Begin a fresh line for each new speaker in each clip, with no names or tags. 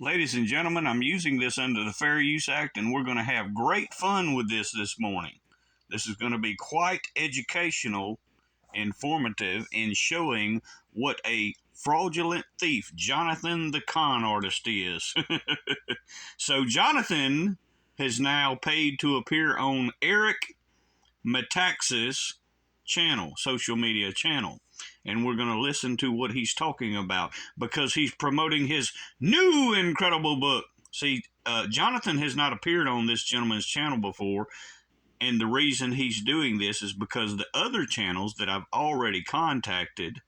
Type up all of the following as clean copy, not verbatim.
Ladies and gentlemen, I'm using this under the Fair Use Act, and we're going to have great fun with this morning. This is going to be quite educational, informative, in showing what a fraudulent thief Johnathan the con artist is. So Johnathan has now paid to appear on Eric Metaxas' channel, social media channel. And we're going to listen to what he's talking about because he's promoting his new incredible book. See, Johnathan has not appeared on this gentleman's channel before, and the reason he's doing this is because the other channels that I've already contacted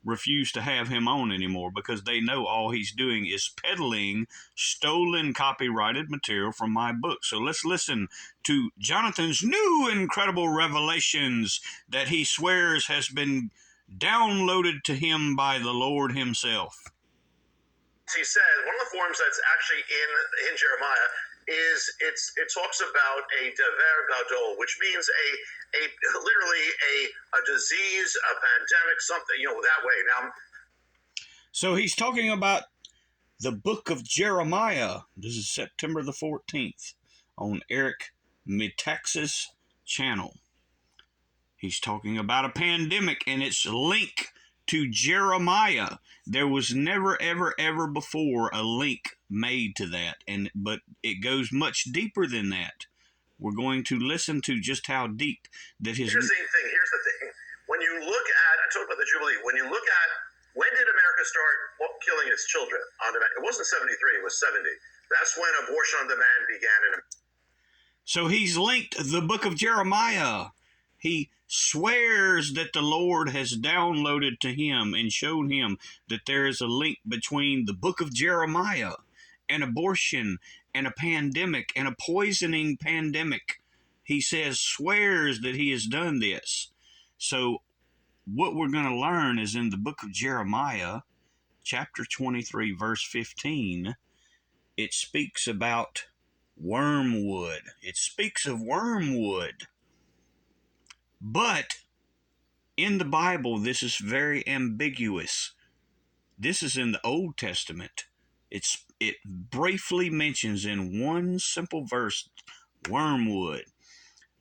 refuse to have him on anymore because they know all he's doing is peddling stolen copyrighted material from my book. So let's listen to Johnathan's new incredible revelations that he swears has been downloaded to him by the Lord himself.
He said one of the forms that's actually in Jeremiah is it talks about a dever gadol, which means a literally a disease, a pandemic, something, that way. Now,
so he's talking about the book of Jeremiah. This is September the 14th on Eric Metaxas' channel. He's talking about a pandemic and its link to Jeremiah. There was never, ever before a link made to that, but it goes much deeper than that. We're going to listen to just how deep that his...
Here's the thing. When you look at, I talked about the Jubilee, when you look at, when did America start killing its children on demand? It wasn't 73, it was 70. That's when abortion on demand began.
So he's linked the book of Jeremiah. He swears that the Lord has downloaded to him and shown him that there is a link between the book of Jeremiah and abortion and a pandemic and a poisoning pandemic. He swears that he has done this. So what we're going to learn is in the book of Jeremiah, chapter 23, verse 15, it speaks about wormwood. It speaks of wormwood. But in the Bible, this is very ambiguous. This is in the Old Testament. It briefly mentions in one simple verse wormwood.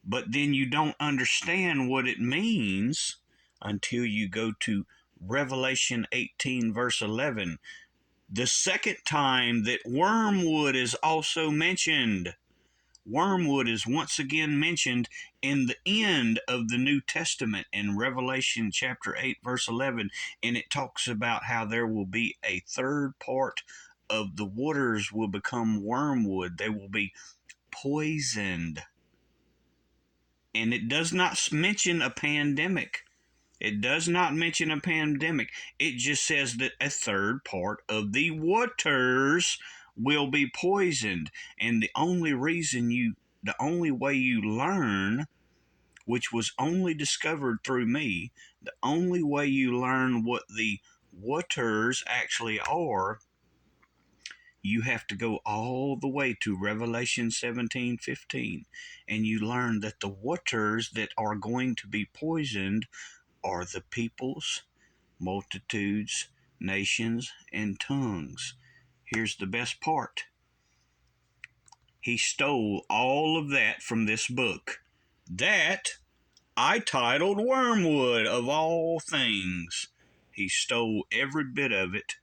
But then you don't understand what it means until you go to Revelation 18, verse 11. The second time that wormwood is also mentioned. Wormwood is once again mentioned in the end of the New Testament in Revelation chapter 8, verse 11, and it talks about how there will be a third part of the waters will become wormwood. They will be poisoned. And it does not mention a pandemic. It does not mention a pandemic. It just says that a third part of the waters will be poisoned. And the only way you learn, which was only discovered through me, the only way you learn what the waters actually are, you have to go all the way to Revelation 17:15, and you learn that the waters that are going to be poisoned are the peoples, multitudes, nations, and tongues. Here's the best part. He stole all of that from this book that I titled Wormwood of all things. He stole every bit of it,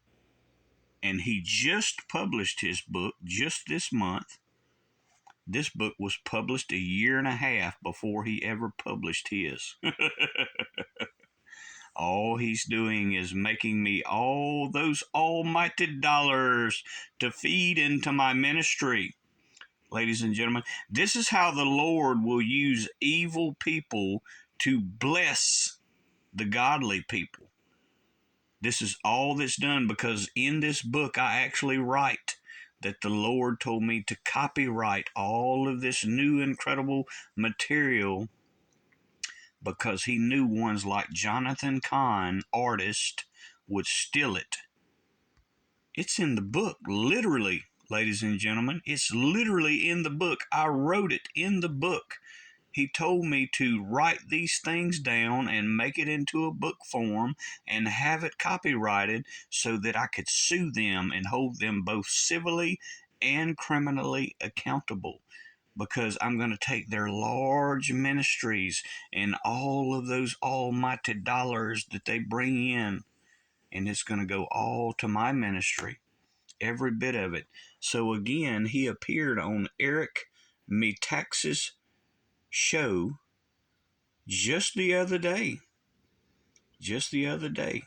and he just published his book just this month. This book was published a year and a half before he ever published his. All he's doing is making me all those almighty dollars to feed into my ministry. Ladies and gentlemen, this is how the Lord will use evil people to bless the godly people. This is all that's done because in this book I actually write that the Lord told me to copyright all of this new incredible material because he knew ones like Johnathan Cahn, artist, would steal it. It's in the book, literally, ladies and gentlemen. It's literally in the book. I wrote it in the book. He told me to write these things down and make it into a book form and have it copyrighted so that I could sue them and hold them both civilly and criminally accountable, because I'm going to take their large ministries and all of those almighty dollars that they bring in, and it's going to go all to my ministry, every bit of it. So again, he appeared on Eric Metaxas' show just the other day. Just the other day.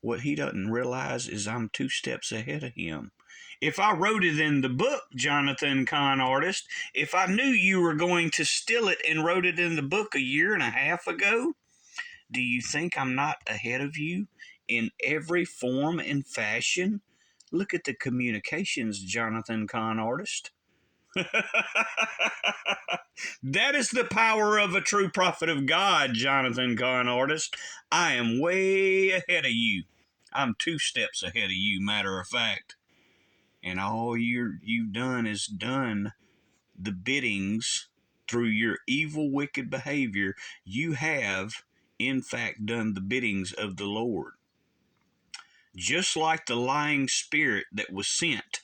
What he doesn't realize is I'm 2 steps ahead of him. If I wrote it in the book, Johnathan Cahn artist, if I knew you were going to steal it and wrote it in the book a year and a half ago, do you think I'm not ahead of you in every form and fashion? Look at the communications, Johnathan Cahn artist. That is the power of a true prophet of God, Johnathan Cahn artist. I am way ahead of you. I'm 2 steps ahead of you, matter of fact. And all you've done is done the biddings through your evil, wicked behavior. You have, in fact, done the biddings of the Lord. Just like the lying spirit that was sent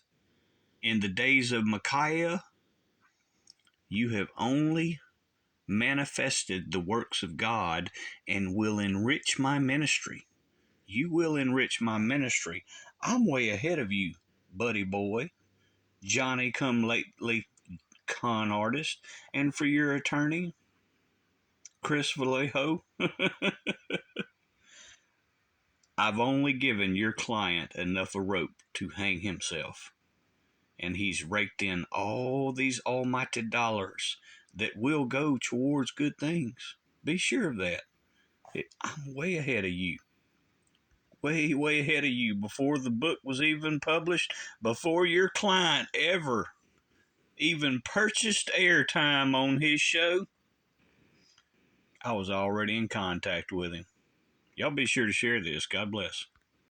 in the days of Micaiah, you have only manifested the works of God and will enrich my ministry. You will enrich my ministry. I'm way ahead of you, buddy boy, Johnny come lately con artist. And for your attorney, Chris Vallejo, I've only given your client enough a rope to hang himself, and he's raked in all these almighty dollars that will go towards good things. Be sure of that. I'm way ahead of you. Way, way ahead of you. Before the book was even published, before your client ever even purchased airtime on his show, I was already in contact with him. Y'all be sure to share this. God bless.